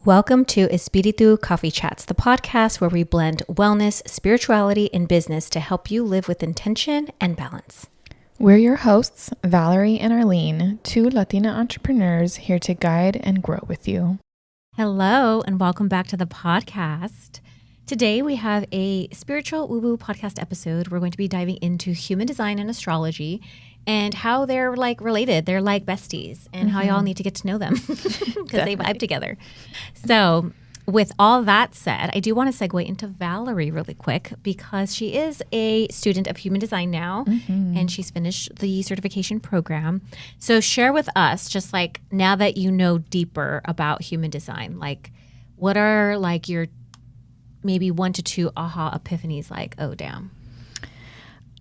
Welcome to Espiritu Coffee Chats, the podcast where we blend wellness, spirituality, and business to help you live with intention and balance. We're your hosts, Valerie and Arlene, two Latina entrepreneurs here to guide and grow with you. Hello, and welcome back to the podcast. Today we have a spiritual woo-woo podcast episode. We're going to be diving into human design and astrology and how they're like related. They're like besties and how y'all need to get to know them because they vibe together. So with all that said, I do want to segue into Valerie really quick because she is a student of human design now and she's finished the certification program. So share with us, just like now that you know deeper about human design, like what are like your maybe 1 to 2 aha epiphanies like, oh, damn.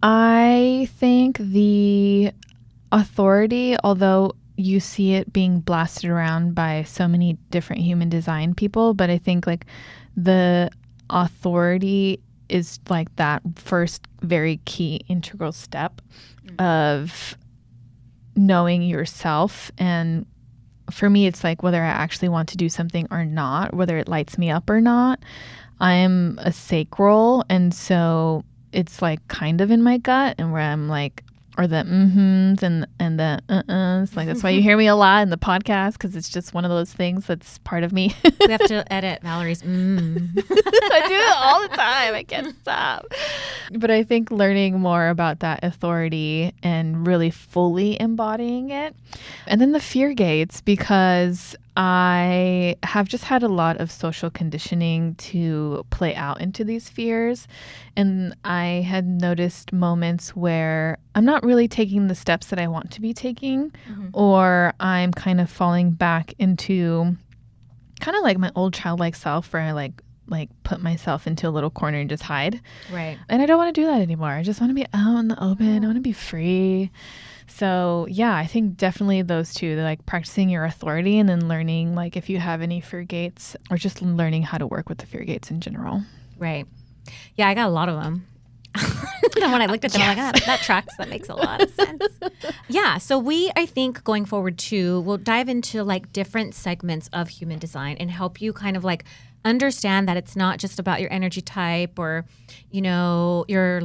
I think the authority, although you see it being blasted around by so many different human design people, but I think like the authority is like that first very key integral step of knowing yourself. And for me, it's like whether I actually want to do something or not, whether it lights me up or not. I'm a sacral, and so it's like kind of in my gut, and where I'm like, or the and the uhs. Like that's why you hear me a lot in the podcast, because it's just one of those things that's part of me. We have to edit Valerie's I do it all the time. I can't stop. But I think learning more about that authority and really fully embodying it. And then the fear gates, because I have just had a lot of social conditioning to play out into these fears. And I had noticed moments where I'm not really taking the steps that I want to be taking, or I'm kind of falling back into kind of like my old childlike self, where I like put myself into a little corner and just hide. Right. And I don't want to do that anymore. I just want to be out in the open. I want to be free. So yeah, I think definitely those two, they're like practicing your authority and then learning like if you have any fear gates, or just learning how to work with the fear gates in general. Right. Yeah, I got a lot of them. And when I looked at them, I'm like, that tracks. That makes a lot of sense. Yeah. So I think going forward too, we'll dive into like different segments of human design and help you kind of like understand that it's not just about your energy type or, you know, your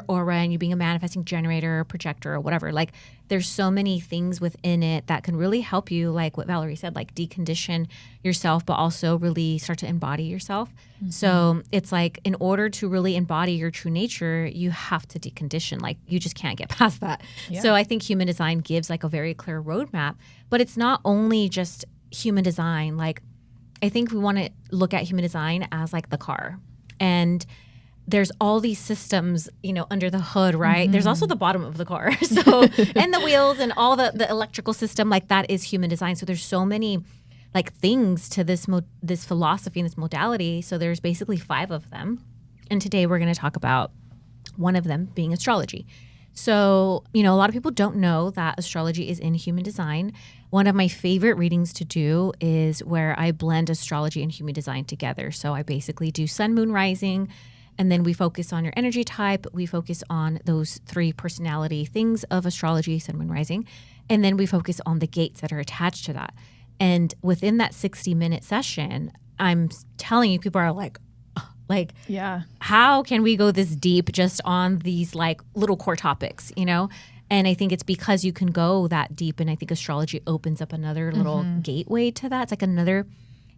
aura and you being a manifesting generator or projector or whatever. Like there's so many things within it that can really help you, like what Valerie said, like decondition yourself, but also really start to embody yourself. So it's like in order to really embody your true nature, you have to decondition. Like you just can't get past that. Yeah. So I think human design gives like a very clear roadmap, but it's not only just human design. Like I think we want to look at human design as like the car, and there's all these systems, you know, under the hood, right? There's also the bottom of the car. So, and the wheels and all the electrical system, like that is human design. So there's so many like things to this philosophy and this modality. So there's basically 5 of them. And today we're going to talk about one of them being astrology. So, you know, a lot of people don't know that astrology is in human design. One of my favorite readings to do is where I blend astrology and human design together. So I basically do sun, moon, rising, and then we focus on your energy type. We focus on those 3 personality things of astrology, sun, moon, rising, and then we focus on the gates that are attached to that. And within that 60-minute session, I'm telling you, people are like, yeah, how can we go this deep just on these like little core topics, you know? And I think it's because you can go that deep. And I think astrology opens up another little gateway to that. It's like another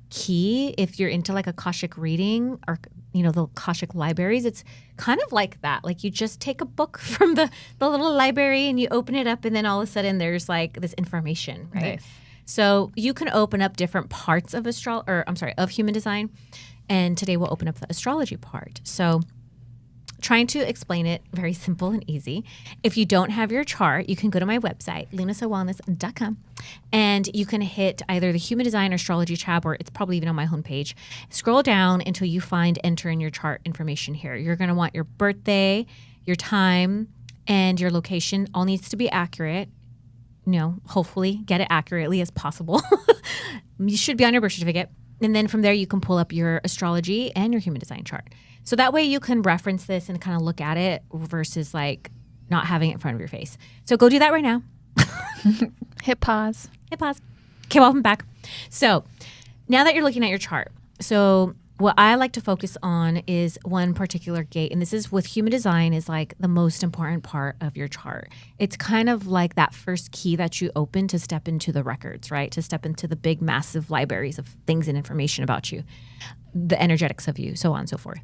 key. If you're into like Akashic reading or, you know, the Akashic libraries, it's kind of like that. Like you just take a book from the little library and you open it up and then all of a sudden there's like this information, right? Nice. So you can open up different parts of of human design. And today we'll open up the astrology part. So trying to explain it very simple and easy. If you don't have your chart, you can go to my website, lunasowellness.com, and you can hit either the human design or astrology tab, or it's probably even on my homepage. Scroll down until you find enter in your chart information here. You're going to want your birthday, your time, and your location. All needs to be accurate. You know, hopefully get it accurately as possible. You should be on your birth certificate. And then from there, you can pull up your astrology and your human design chart. So that way you can reference this and kind of look at it versus like not having it in front of your face. So go do that right now. Hit pause. Okay, welcome back. So now that you're looking at your chart, so what I like to focus on is one particular gate. And this is with human design is like the most important part of your chart. It's kind of like that first key that you open to step into the records, right? To step into the big, massive libraries of things and information about you, the energetics of you, so on and so forth.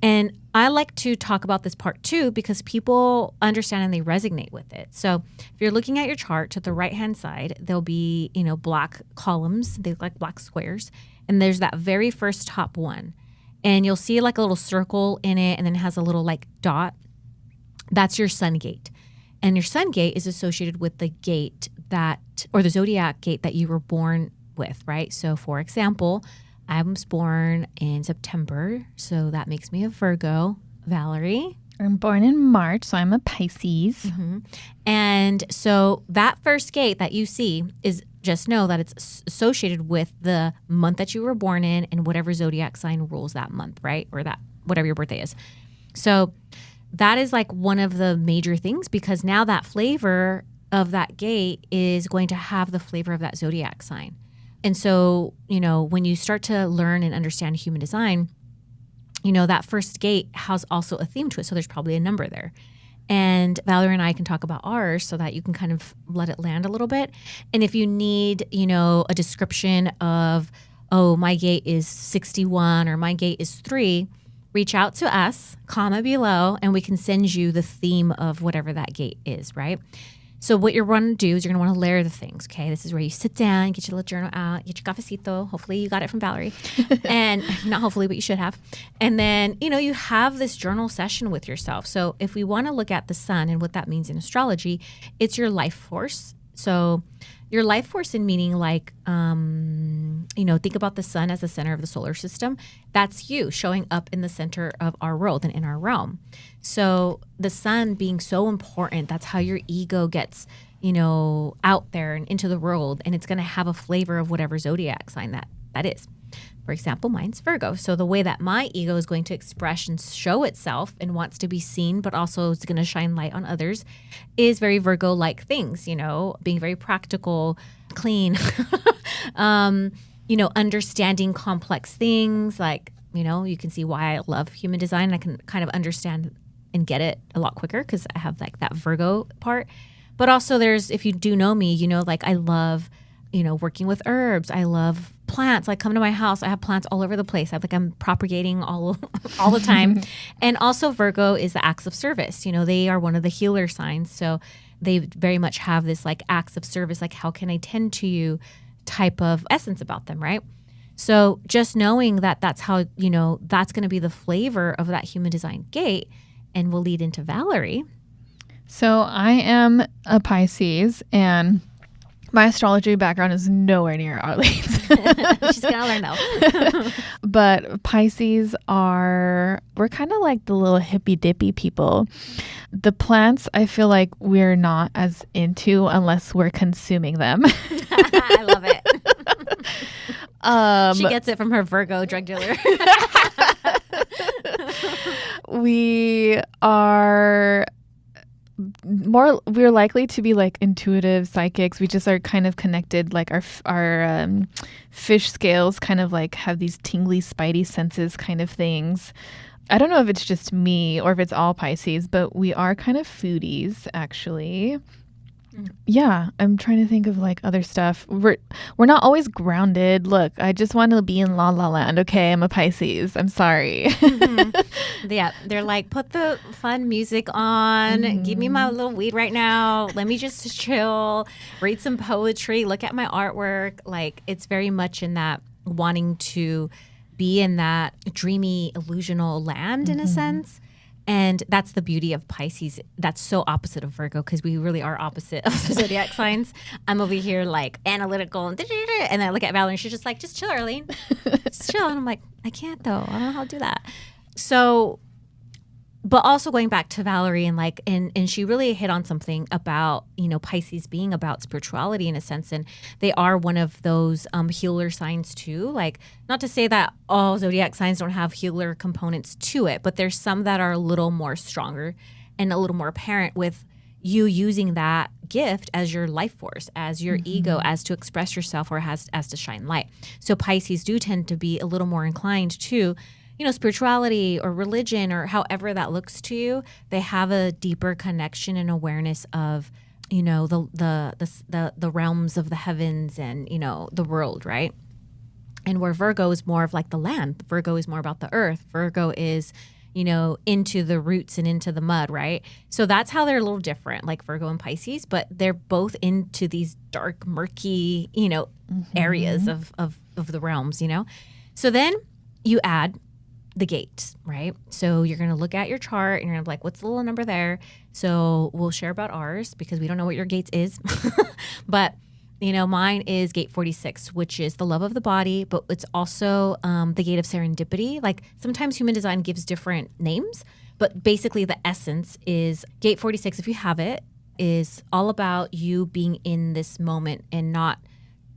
And I like to talk about this part too because people understand and they resonate with it. So if you're looking at your chart to the right-hand side, there'll be, black columns. They look like black squares. And there's that very first top one. And you'll see like a little circle in it and then it has a little like dot. That's your sun gate. And your sun gate is associated with the gate or the zodiac gate that you were born with, right? So for example, I was born in September, so that makes me a Virgo. Valerie? I'm born in March, so I'm a Pisces. Mm-hmm. And so that first gate that you see is just know that it's associated with the month that you were born in and whatever zodiac sign rules that month, right? Or that whatever your birthday is. So that is like one of the major things because now that flavor of that gate is going to have the flavor of that zodiac sign. And so, when you start to learn and understand human design, that first gate has also a theme to it. So there's probably a number there. And Valerie and I can talk about ours so that you can kind of let it land a little bit. And if you need, a description of, oh, my gate is 61 or my gate is 3, reach out to us, comment below, and we can send you the theme of whatever that gate is, right? So what you're going to do is you're going to want to layer the things, okay? This is where you sit down, get your little journal out, get your cafecito. Hopefully you got it from Valerie. And not hopefully, but you should have. And then, you have this journal session with yourself. So if we want to look at the sun and what that means in astrology, it's your life force. So your life force in meaning like, think about the sun as the center of the solar system. That's you showing up in the center of our world and in our realm. So the sun being so important, that's how your ego gets, out there and into the world. And it's going to have a flavor of whatever zodiac sign that is. For example, mine's Virgo. So the way that my ego is going to express and show itself and wants to be seen, but also is going to shine light on others is very Virgo-like things, being very practical, clean, understanding complex things. Like, you can see why I love human design. I can kind of understand and get it a lot quicker because I have like that Virgo part. But also if you do know me, like I love, working with herbs. I love plants. Like come to my house, I have plants all over the place. I'm propagating all the time. And also Virgo is the acts of service. They are one of the healer signs. So they very much have this like acts of service, like how can I tend to you type of essence about them, right? So just knowing that that's how, that's going to be the flavor of that human design gate. And we'll lead into Valerie. So I am a Pisces and my astrology background is nowhere near Arlene's. She's going to learn though. But Pisces we're kind of like the little hippy dippy people. The plants, I feel like we're not as into unless we're consuming them. I love it. She gets it from her Virgo drug dealer. We're likely to be like intuitive psychics. We just are kind of connected, like our fish scales kind of like have these tingly spidey senses kind of things. I don't know if it's just me or if it's all Pisces, but we are kind of foodies actually. Yeah, I'm trying to think of like other stuff. We're not always grounded. Look, I just want to be in La La Land. Okay, I'm a Pisces. I'm sorry. Mm-hmm. Yeah, they're like, put the fun music on. Mm-hmm. Give me my little weed right now. Let me just chill, read some poetry, look at my artwork. Like it's very much in that wanting to be in that dreamy, illusional land in a sense. And that's the beauty of Pisces. That's so opposite of Virgo because we really are opposite of the zodiac signs. I'm over here like analytical and I look at Valerie and she's just like, just chill, Arlene. Just chill. And I'm like, I can't though. I don't know how to do that. So, but also going back to Valerie and like, and she really hit on something about, Pisces being about spirituality in a sense. And they are one of those healer signs too. Like, not to say that all zodiac signs don't have healer components to it, but there's some that are a little more stronger and a little more apparent with, you using that gift as your life force, as your ego, as to express yourself, or as to shine light. So Pisces do tend to be a little more inclined to, spirituality or religion or however that looks to you. They have a deeper connection and awareness of, the realms of the heavens and, the world, right? And where Virgo is more of like the land. Virgo is more about the earth. Virgo is, into the roots and into the mud, right? So that's how they're a little different, like Virgo and Pisces, but they're both into these dark, murky, areas of the realms, So then you add the gates, right? So you're going to look at your chart and you're going to be like, what's the little number there? So we'll share about ours because we don't know what your gates is. But, mine is gate 46, which is the love of the body, but it's also the gate of serendipity. Like sometimes human design gives different names, but basically the essence is gate 46, if you have it, is all about you being in this moment and not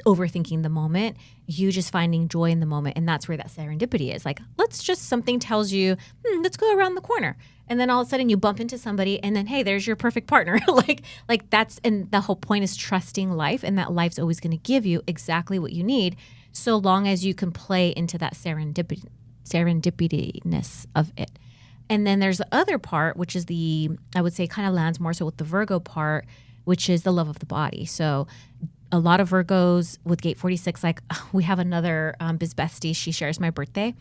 overthinking the moment, you just finding joy in the moment. And that's where that serendipity is. Like, something tells you, let's go around the corner. And then all of a sudden you bump into somebody and then, hey, there's your perfect partner. like that's, and the whole point is trusting life, and that life's always going to give you exactly what you need, so long as you can play into that serendipityness of it. And then there's the other part, which is I would say kind of lands more so with the Virgo part, which is the love of the body. So a lot of Virgos with gate 46, like we have another bestie, she shares my birthday.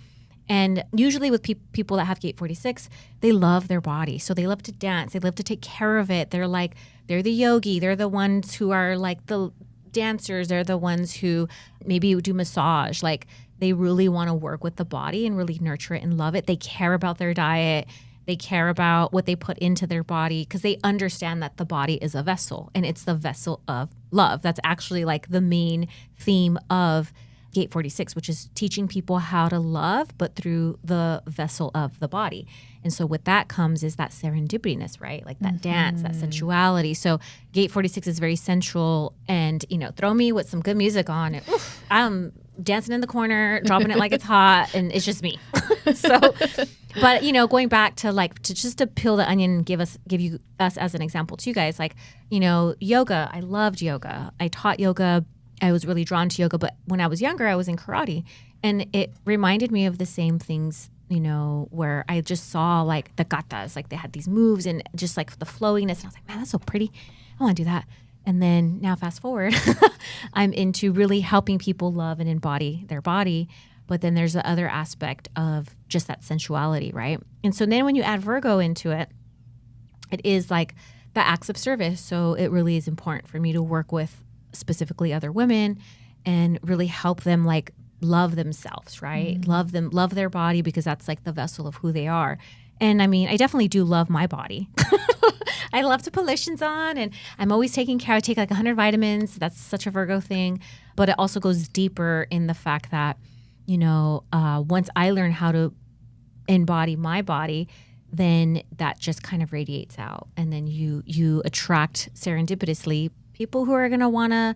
And usually with people that have gate 46, they love their body. So they love to dance. They love to take care of it. They're the yogi. They're the ones who are like the dancers. They're the ones who maybe do massage. Like they really want to work with the body and really nurture it and love it. They care about their diet. They care about what they put into their body because they understand that the body is a vessel, and it's the vessel of love. That's actually like the main theme of gate 46, which is teaching people how to love, but through the vessel of the body. And so with that comes is that serendipityness, right? Like that dance, that sensuality. So gate 46 is very sensual, and, throw me with some good music on and I'm dancing in the corner, dropping it like it's hot, and it's just me. But, going back to just to peel the onion and give us as an example to you guys, like, yoga, I loved yoga. I taught yoga. I was really drawn to yoga, but when I was younger, I was in karate, and it reminded me of the same things, where I just saw like the gatas, like they had these moves and just like the flowiness. And I was like, man, that's so pretty. I want to do that. And then now fast forward, I'm into really helping people love and embody their body. But then there's the other aspect of just that sensuality, right? And so then when you add Virgo into it, it is like the acts of service. So it really is important for me to work with specifically other women and really help them like love themselves, right? Love their body, because that's like the vessel of who they are. And I mean, I definitely do love my body. I love to put lotions on, and I'm always taking care. I take like 100 vitamins. That's such a Virgo thing. But it also goes deeper in the fact that, once I learn how to embody my body, then that just kind of radiates out. And then you attract serendipitously people who are going to want to,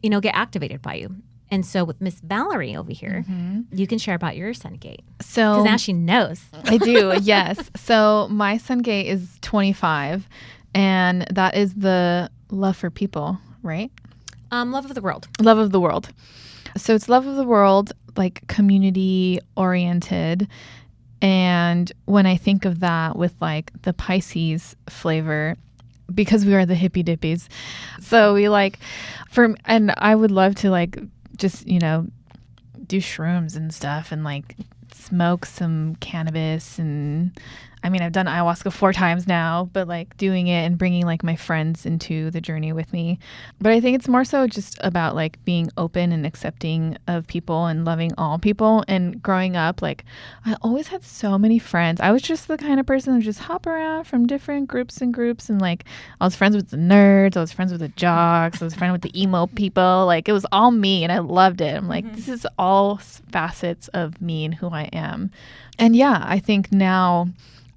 get activated by you. And so with Miss Valerie over here, you can share about your sun gate. So because now she knows. I do, yes. So my sun gate is 25, and that is the love for people, right? Love of the world. Love of the world. So it's love of the world, like community oriented. And when I think of that with like the Pisces flavor, because we are the hippie dippies, so we and I would love to like just, do shrooms and stuff and like smoke some cannabis. And I mean, I've done ayahuasca 4 times now, but like doing it and bringing like my friends into the journey with me. But I think it's more so just about like being open and accepting of people and loving all people. And growing up, like I always had so many friends. I was just the kind of person who just hop around from different groups and like I was friends with the nerds, I was friends with the jocks, I was friends with the emo people. Like it was all me, and I loved it. I'm like, this is all facets of me and who I am. And yeah, I think now,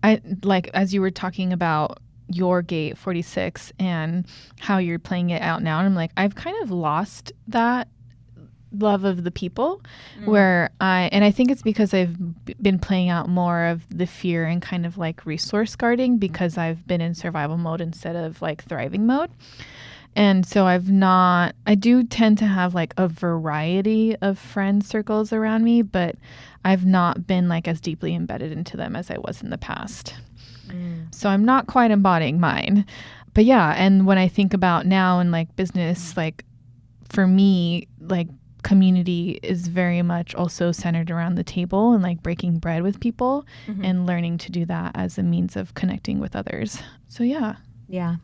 I like, as you were talking about your gate 46 and how you're playing it out now, and I'm like, I've kind of lost that love of the people, where I think it's because I've been playing out more of the fear and kind of like resource guarding, because I've been in survival mode instead of like thriving mode. And so I do tend to have like a variety of friend circles around me, but I've not been like as deeply embedded into them as I was in the past. So I'm not quite embodying mine. But yeah, and when I think about now in like business, like for me, like community is very much also centered around the table and like breaking bread with people and learning to do that as a means of connecting with others. So yeah. Yeah.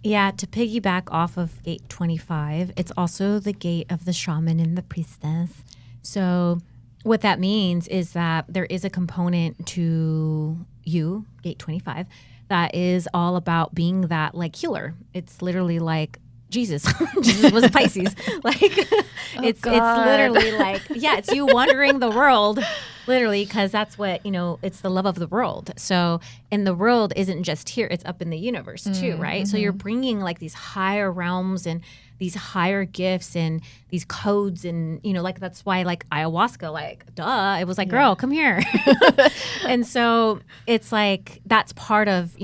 Yeah, to piggyback off of gate 25, it's also the gate of the shaman and the priestess. So what that means is that there is a component to you, gate 25, that is all about being that like healer. It's literally like Jesus. Jesus was a Pisces. Like it's literally like, yeah, it's you wandering the world, literally, because that's what, it's the love of the world. So, and the world isn't just here, it's up in the universe too, right? So you're bringing like these higher realms and these higher gifts and these codes and, like that's why like ayahuasca, like, duh, it was like, girl, come here. And so it's like, that's part of,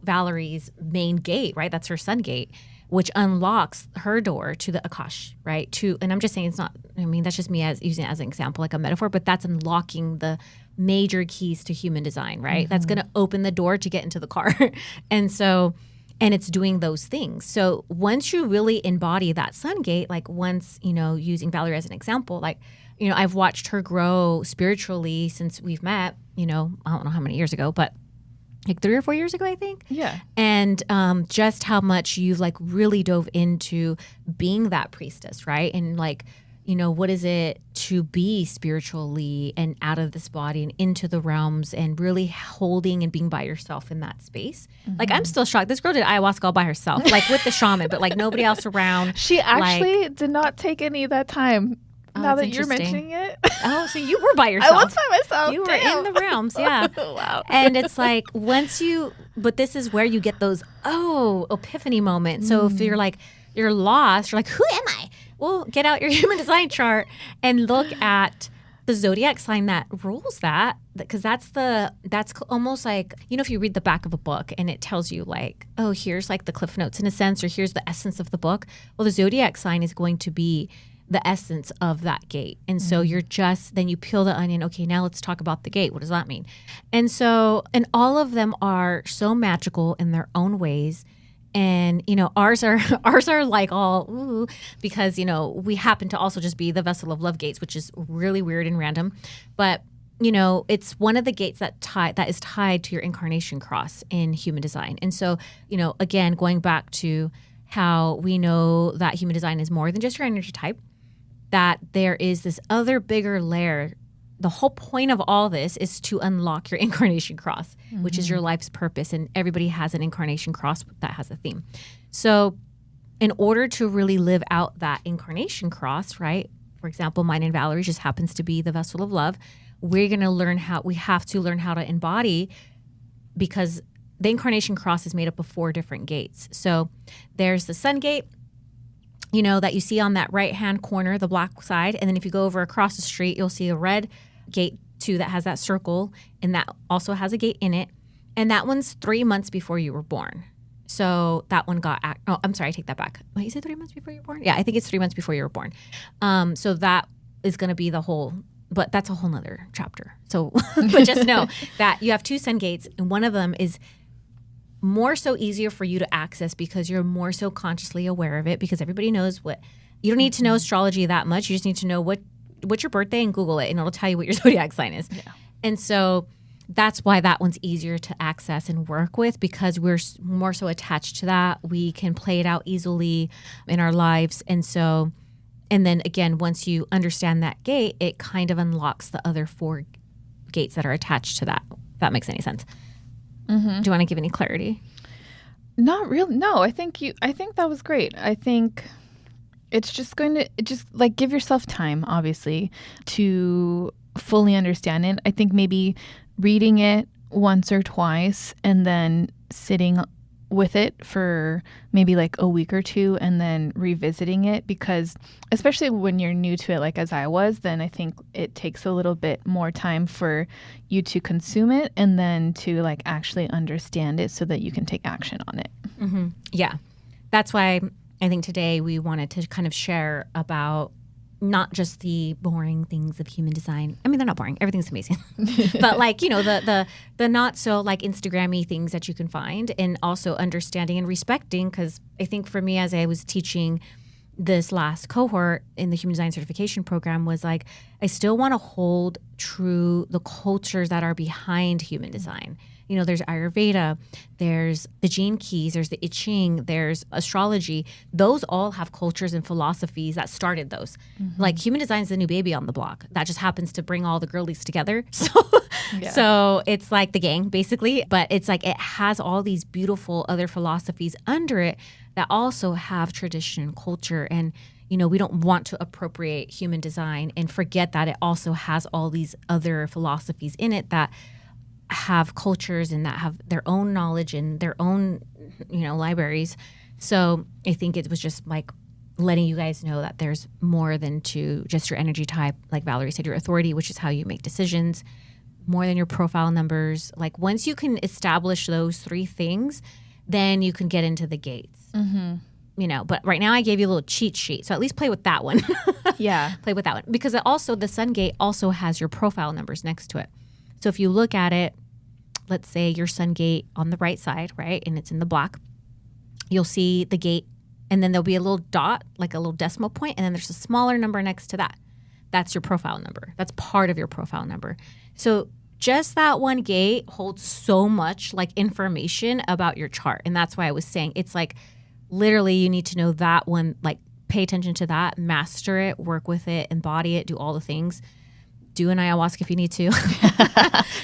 Valerie's main gate, right? That's her sun gate, which unlocks her door to the Akash, right? And I'm just saying that's just me using it as an example, like a metaphor, but that's unlocking the major keys to human design, right? That's going to open the door to get into the car. And it's doing those things. So once you really embody that sun gate, like once, using Valerie as an example, like, I've watched her grow spiritually since we've met, I don't know how many years ago, but like 3 or 4 years ago, I think. Yeah. And just how much you've like really dove into being that priestess, right? And like, what is it to be spiritually and out of this body and into the realms and really holding and being by yourself in that space? Like, I'm still shocked. This girl did ayahuasca all by herself, like with the shaman, but like nobody else around. She actually did not take any that time. Now that you're mentioning it. Oh, so you were by yourself. I was by myself. You were in the realms, yeah. Wow. And it's like but this is where you get those, epiphany moments. So if you're like, you're lost, you're like, who am I? Well, get out your human design chart and look at the zodiac sign that rules that, because that's almost like, if you read the back of a book and it tells you like, oh, here's like the cliff notes in a sense, or here's the essence of the book. Well, the zodiac sign is going to be the essence of that gate. And so then you peel the onion. Okay, now let's talk about the gate. What does that mean? And all of them are so magical in their own ways. And, ours are like all, ooh, because, we happen to also just be the vessel of love gates, which is really weird and random. But, it's one of the gates that is tied to your incarnation cross in human design. And so, again, going back to how we know that human design is more than just your energy type, that there is this other bigger layer. The whole point of all this is to unlock your incarnation cross, which is your life's purpose. And everybody has an incarnation cross that has a theme. So in order to really live out that incarnation cross, right? For example, mine and Valerie just happens to be the vessel of love. We have to learn how to embody, because the incarnation cross is made up of 4 different gates. So there's the sun gate, that you see on that right-hand corner, the black side. And then if you go over across the street, you'll see a red gate too that has that circle, and that also has a gate in it. And that one's 3 months before you were born. So that one I'm sorry, I take that back. Wait, you said 3 months before you were born? Yeah, I think it's 3 months before you were born. So that is going to be but that's a whole nother chapter. So, but just know that you have 2 sun gates, and one of them is more so easier for you to access because you're more so consciously aware of it, because everybody knows you don't need to know astrology that much. You just need to know what's your birthday and Google it, and it'll tell you what your zodiac sign is. Yeah. And so that's why that one's easier to access and work with, because we're more so attached to that. We can play it out easily in our lives. And then again, once you understand that gate, it kind of unlocks the other 4 gates that are attached to that, if that makes any sense. Do you want to give any clarity? Not really. No, I think that was great. I think it's just like give yourself time, obviously, to fully understand it. I think maybe reading it once or twice and then sitting with it for maybe like a week or two and then revisiting it, because especially when you're new to it, like as I was, then I think it takes a little bit more time for you to consume it and then to like actually understand it so that you can take action on it. Mm-hmm. Yeah. That's why I think today we wanted to kind of share about not just the boring things of human design. I mean, they're not boring. Everything's amazing. But like, you know, the not so like Instagram-y things that you can find, and also understanding and respecting. Because I think for me, as I was teaching this last cohort in the human design certification program, was like, I still want to hold true the cultures that are behind human design. You know, there's Ayurveda, there's the gene keys, there's the I Ching, there's astrology. Those all have cultures and philosophies that started those. Mm-hmm. Like human design is the new baby on the block. That just happens to bring all the girlies together. So it's like the gang, basically. But it's like it has all these beautiful other philosophies under it that also have tradition and culture. And, you know, we don't want to appropriate human design and forget that it also has all these other philosophies in it that have cultures and that have their own knowledge and their own, you know, libraries. So I think it was just like letting you guys know that there's more than to just your energy type. Like Valerie said, your authority, which is how you make decisions, more than your profile numbers. Like once you can establish those three things, then you can get into the gates. Mm-hmm. You know, but right now I gave you a little cheat sheet. So at least play with that one. Yeah. Play with that one. Because it also, the sun gate also has your profile numbers next to it. So if you look at it, let's say your sun gate on the right side, right? And it's in the block. You'll see the gate, and then there'll be a little dot, like a little decimal point, and then there's a smaller number next to that. That's your profile number. That's part of your profile number. So just that one gate holds so much like information about your chart. And that's why I was saying it's like literally you need to know that one, like pay attention to that, master it, work with it, embody it, do all the things. Do an ayahuasca if you need to.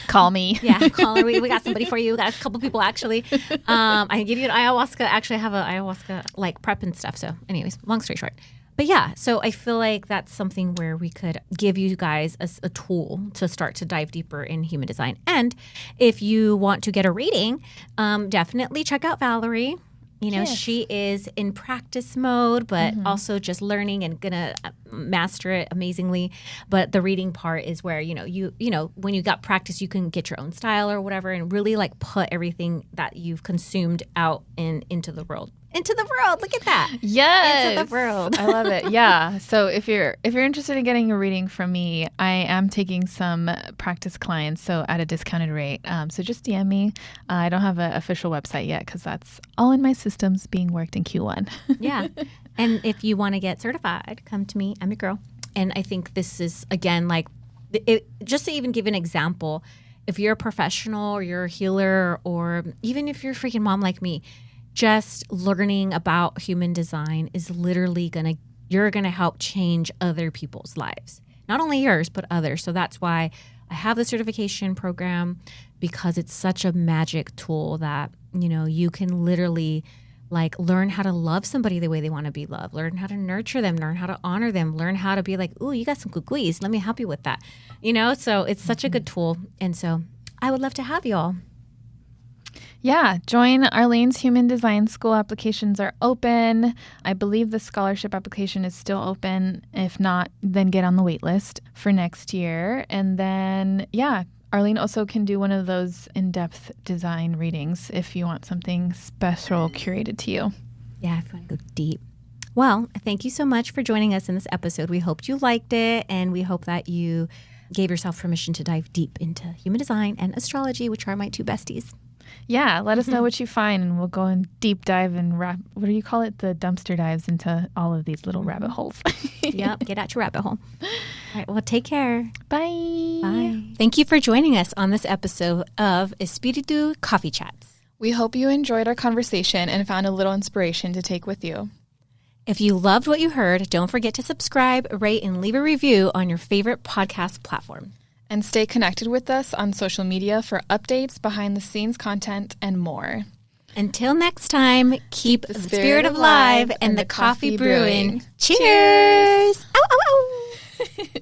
Call me. Yeah, call her. We got somebody for you. We got a couple people actually. I can give you an ayahuasca. Actually, I have an ayahuasca like prep and stuff. So anyways, long story short. But yeah, so I feel like that's something where we could give you guys a tool to start to dive deeper in human design. And if you want to get a reading, definitely check out Valerie. You know, she is in practice mode, but also just learning and gonna master it amazingly. But the reading part is where, you know, when you got practice, you can get your own style or whatever, and really like put everything that you've consumed out into the world. Into the world. Look at that. Yes. Into the world. I love it. Yeah. So if you're interested in getting a reading from me, I am taking some practice clients, so at a discounted rate. So just DM me. I don't have an official website yet because that's all in my systems being worked in Q1. Yeah. And if you want to get certified, come to me. I'm your girl. And I think this is, again, like, just to even give an example, if you're a professional or you're a healer, or even if you're a freaking mom like me, just learning about human design is literally you're gonna help change other people's lives. Not only yours, but others. So that's why I have the certification program, because it's such a magic tool that, you know, you can literally like learn how to love somebody the way they want to be loved, learn how to nurture them, learn how to honor them, learn how to be like, ooh, you got some cucuis, let me help you with that. You know, so it's such a good tool. And so I would love to have you all. Yeah, join Arlene's Human Design School. Applications are open. I believe the scholarship application is still open. If not, then get on the wait list for next year. And then, yeah, Arlene also can do one of those in-depth design readings if you want something special curated to you. Yeah, if you want to go deep. Well, thank you so much for joining us in this episode. We hope you liked it, and we hope that you gave yourself permission to dive deep into human design and astrology, which are my two besties. Yeah, let us know what you find, and we'll go and deep dive and what do you call it? The dumpster dives into all of these little rabbit holes. Yep, get out your rabbit hole. All right, well, take care. Bye. Bye. Thank you for joining us on this episode of Espiritucoffeechats. We hope you enjoyed our conversation and found a little inspiration to take with you. If you loved what you heard, don't forget to subscribe, rate, and leave a review on your favorite podcast platform. And stay connected with us on social media for updates, behind-the-scenes content, and more. Until next time, keep the spirit alive and the coffee brewing. Cheers! Ow, ow, ow.